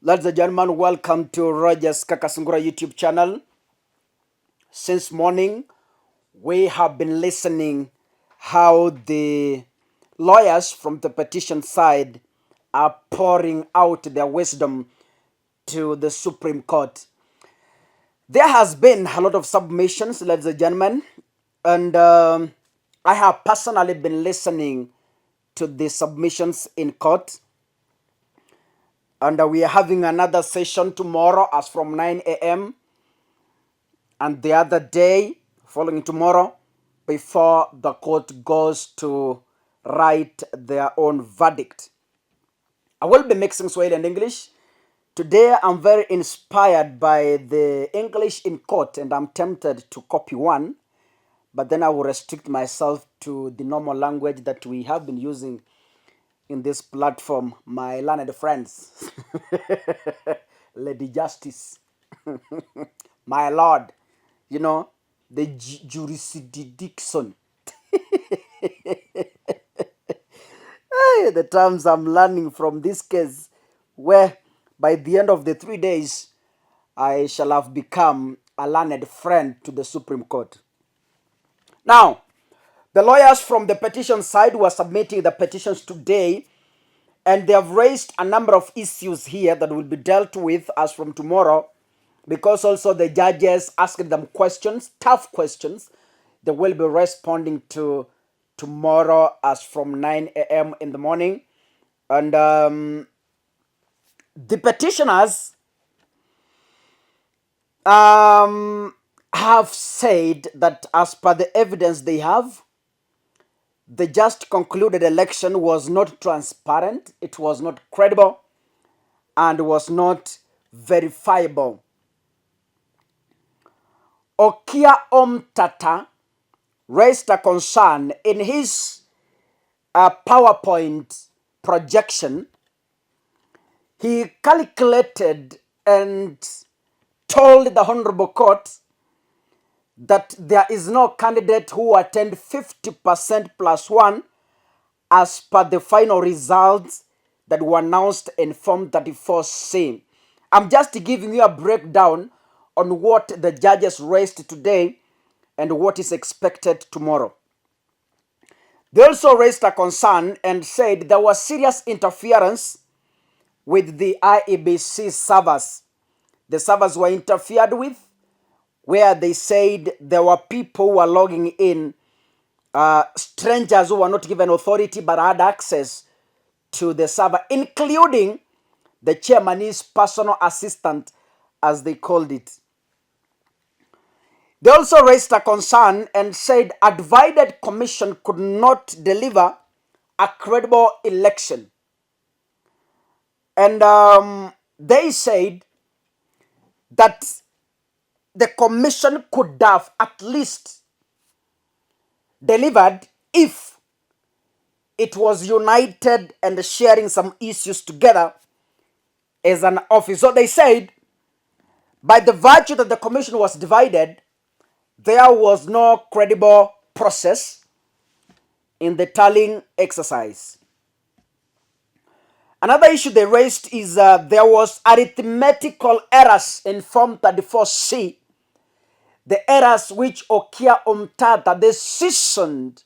Ladies and gentlemen, welcome to Roger's Kakasungura YouTube channel. Since morning, we have been listening how the lawyers from the petition side are pouring out their wisdom to the Supreme Court. There has been a lot of submissions, ladies and gentlemen, and I have personally been listening to the submissions in court. And we are having another session tomorrow as from 9 a.m. and the other day following tomorrow before the court goes to write their own verdict. I will be mixing Swahili and English. Today I'm very inspired by the English in court and I'm tempted to copy one, but then I will restrict myself to the normal language that we have been using in this platform, my learned friends. Lady Justice, my lord, the jurisdiction. The terms I'm learning from this case, where by the end of the 3 days, I shall have become a learned friend to the Supreme Court. Now, the lawyers from the petition side were submitting the petitions today, and they have raised a number of issues here that will be dealt with as from tomorrow, because also the judges asked them questions, tough questions, they will be responding to tomorrow as from 9 a.m. in the morning. And the petitioners have said that as per the evidence they have, the just concluded election was not transparent, it was not credible, and was not verifiable. Okia Omtata raised a concern in his PowerPoint projection. He calculated and told the Honorable Court that there is no candidate who attained 50% plus one as per the final results that were announced in Form 34C. I'm just giving you a breakdown on what the judges raised today and what is expected tomorrow. They also raised a concern and said there was serious interference with the IEBC servers. The servers were interfered with, where they said there were people who were logging in, strangers who were not given authority but had access to the server, including the chairman's personal assistant, as they called it. They also raised a concern and said a divided commission could not deliver a credible election. And they said that the commission could have at least delivered if it was united and sharing some issues together as an office. So they said, by the virtue that the commission was divided, there was no credible process in the tallying exercise. Another issue they raised is there was arithmetical errors in Form 34C. The errors which Okia Omtata, the seasoned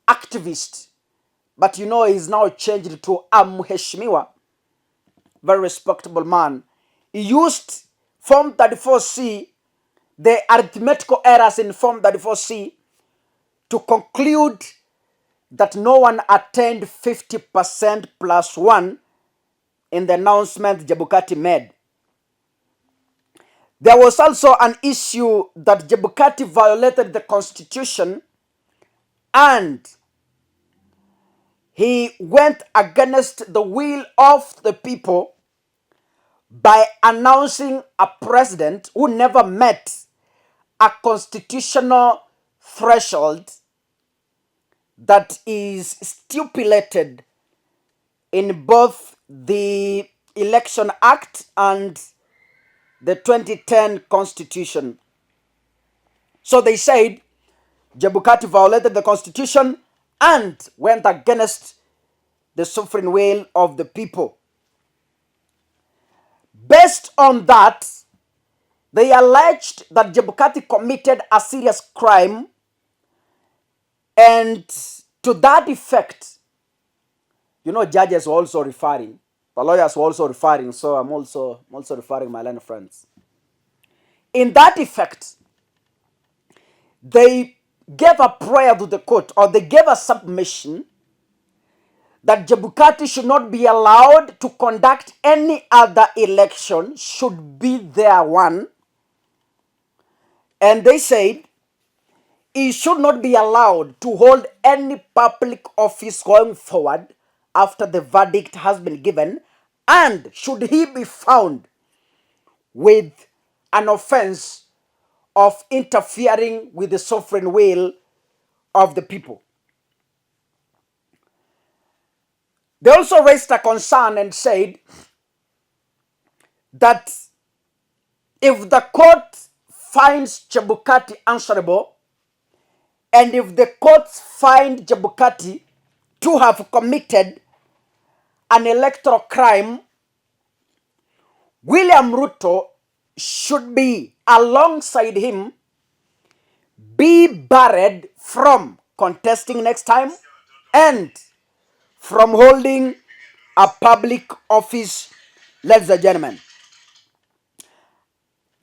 activist, but he's now changed to Mheshimiwa, very respectable man. He used Form 34C, the arithmetical errors in Form 34C, to conclude that no one attained 50% plus one in the announcement Chebukati made. There was also an issue that Chebukati violated the Constitution and he went against the will of the people by announcing a president who never met a constitutional threshold that is stipulated in both the Election Act and the 2010 Constitution. So they said Chebukati violated the Constitution and went against the sovereign will of the people. based on that, they alleged that Chebukati committed a serious crime, and to that effect, judges were also referring, the lawyers were also referring, so I'm also referring, my learned friends. In that effect, they gave a prayer to the court, or they gave a submission that Chebukati should not be allowed to conduct any other election, should be there one. And they said he should not be allowed to hold any public office going forward after the verdict has been given, and should he be found with an offense of interfering with the sovereign will of the people. They also raised a concern and said that if the court finds Chebukati answerable, and if the courts find Chebukati to have committed an electoral crime, William Ruto should be alongside him, be barred from contesting next time and from holding a public office, ladies and gentlemen.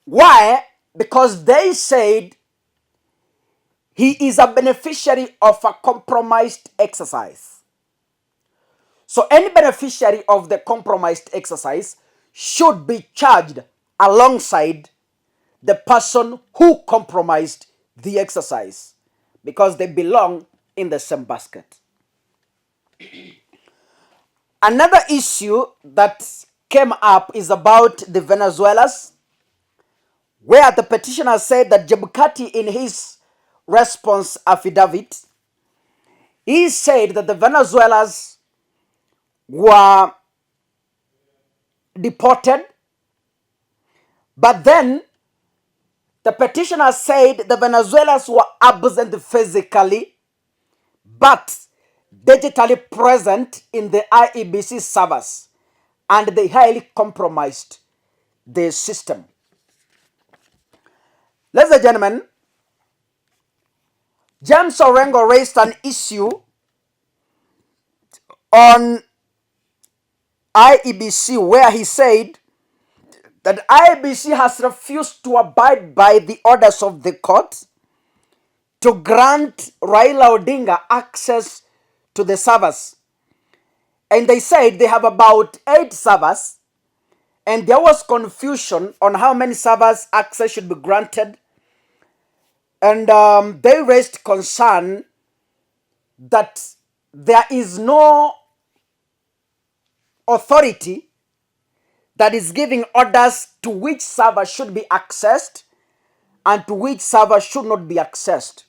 Why? Because they said he is a beneficiary of a compromised exercise. So any beneficiary of the compromised exercise should be charged alongside the person who compromised the exercise, because they belong in the same basket. Another issue that came up is about the Venezuelans, where the petitioner said that Chebukati, in his response affidavit, he said that the Venezuelans were deported, but then the petitioner said the Venezuelans were absent physically, but digitally present in the IEBC servers, and they highly compromised the system. Ladies and gentlemen, James Orengo raised an issue on IEBC where he said that IEBC has refused to abide by the orders of the court to grant Raila Odinga access to the servers. And they said they have about 8 servers, and there was confusion on how many servers access should be granted. And they raised concern that there is no authority that is giving orders to which server should be accessed and to which server should not be accessed.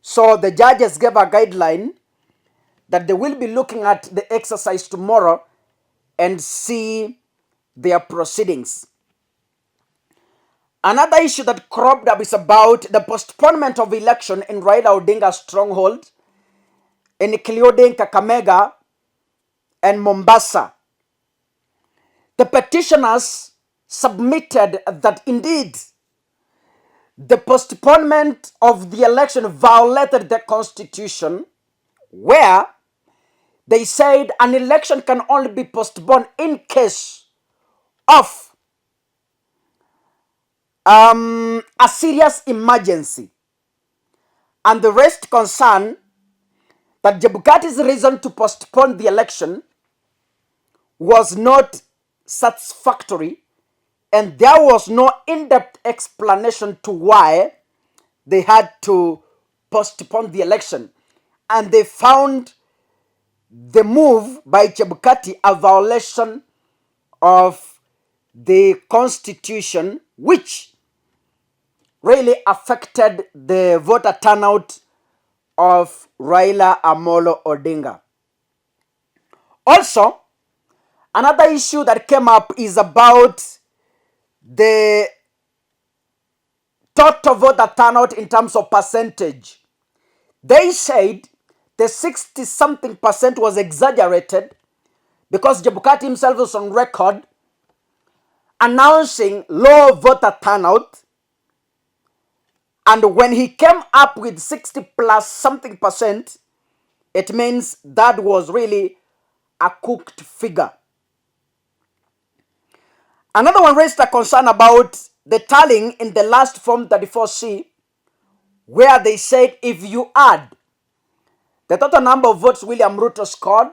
So the judges gave a guideline that they will be looking at the exercise tomorrow and see their proceedings. Another issue that cropped up is about the postponement of election in Raila Odinga's stronghold including Kakamega and Mombasa. The petitioners submitted that indeed the postponement of the election violated the constitution, where they said an election can only be postponed in case of a serious emergency. And the rest concern that Chebukati's reason to postpone the election was not satisfactory, and there was no in-depth explanation to why they had to postpone the election. And they found the move by Chebukati a violation of the constitution, which really affected the voter turnout of Raila Amolo Odinga. Also, another issue that came up is about the total voter turnout in terms of percentage. They said the 60-something% was exaggerated because Chebukati himself was on record announcing low voter turnout. And when he came up with 60 plus something percent, it means that was really a cooked figure. Another one raised a concern about the tallying in the last Form 34C, where they said if you add the total number of votes William Ruto scored,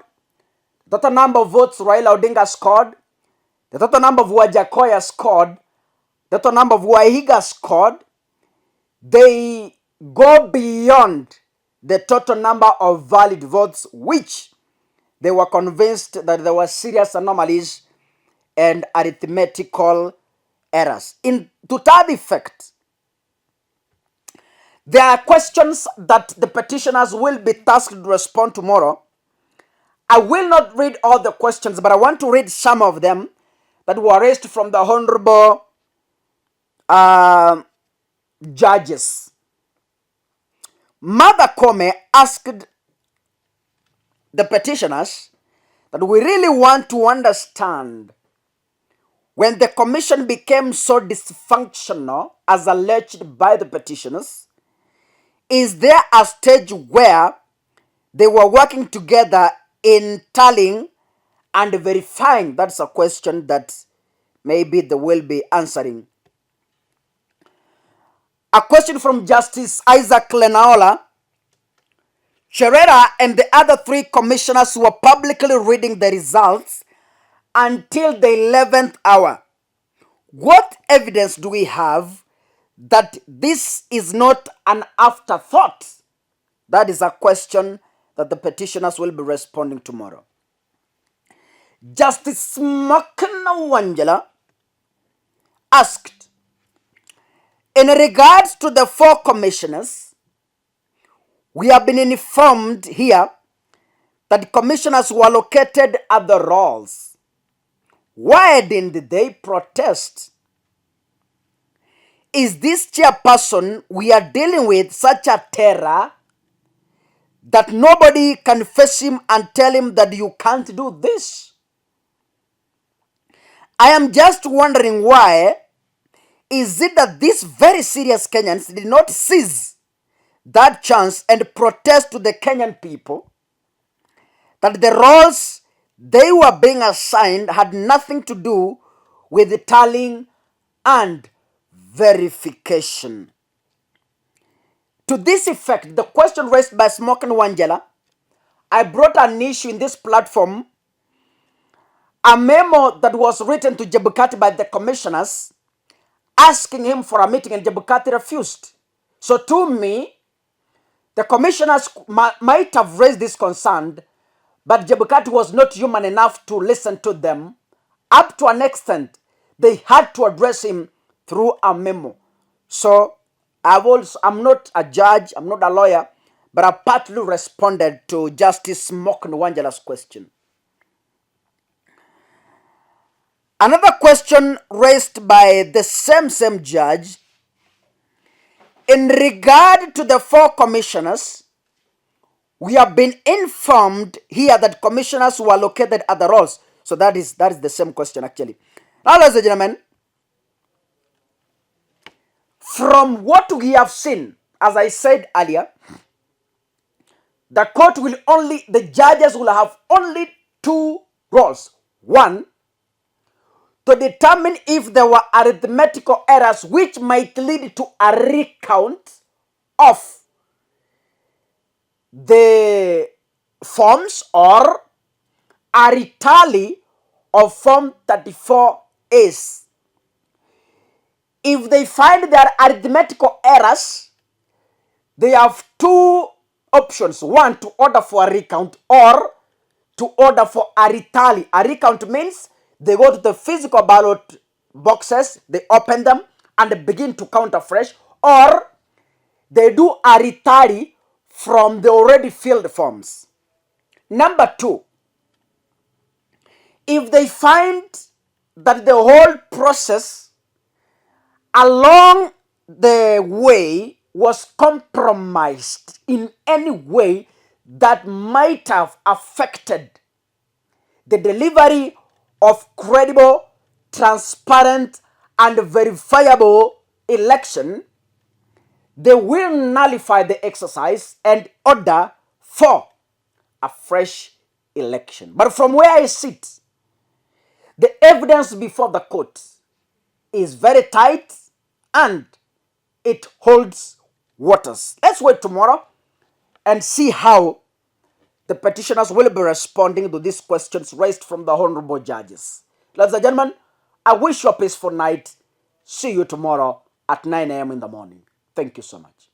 the total number of votes Raila Odinga scored, the total number of Wajakoya scored, the total number of Waihiga scored, they go beyond the total number of valid votes, which they were convinced that there were serious anomalies and arithmetical errors. To that effect, there are questions that the petitioners will be tasked to respond tomorrow. I will not read all the questions, but I want to read some of them that were raised from the honorable judges. Mother Kome asked the petitioners that we really want to understand, when the commission became so dysfunctional as alleged by the petitioners, is there a stage where they were working together in tallying and verifying? That's a question that maybe they will be answering. A question from Justice Isaac Lenaola. Cherera and the other 3 commissioners were publicly reading the results until the 11th hour. What evidence do we have that this is not an afterthought? That is a question that the petitioners will be responding tomorrow. Justice Makana Wanjala asked, in regards to the 4 commissioners, we have been informed here that commissioners were located at the rolls. Why didn't they protest? Is this chairperson we are dealing with such a terror that nobody can face him and tell him that you can't do this? I am just wondering, why is it that these very serious Kenyans did not seize that chance and protest to the Kenyan people that the roles they were being assigned had nothing to do with the tallying and verification? To this effect, the question raised by Smokin Wanjala, I brought an issue in this platform, a memo that was written to Jebukati by the commissioners asking him for a meeting, and Jebukati refused. So to me, the commissioners might have raised this concern, but Jebukati was not human enough to listen to them. Up to an extent, they had to address him through a memo. So I'm not a judge, I'm not a lawyer, but I partly responded to Justice Smokin Wanjala's question. Another question raised by the same judge, in regard to the 4 commissioners, we have been informed here that commissioners were located at the rolls. So that is the same question actually. Now, ladies and gentlemen, from what we have seen, as I said earlier, the judges will have only 2 roles. One, to determine if there were arithmetical errors which might lead to a recount of the forms, or a retally of Form 34As. If they find there are arithmetical errors, they have 2 options. One, to order for a recount, or to order for a retally. A recount means they go to the physical ballot boxes, they open them, and they begin to count afresh, or they do a retally from the already filled forms. Number 2, if they find that the whole process along the way was compromised in any way that might have affected the delivery of credible, transparent, and verifiable election, they will nullify the exercise and order for a fresh election. But from where I sit, the evidence before the court is very tight and it holds waters. Let's wait tomorrow and see how the petitioners will be responding to these questions raised from the honorable judges. Ladies and gentlemen, I wish you a peaceful night. See you tomorrow at 9 a.m. in the morning. Thank you so much.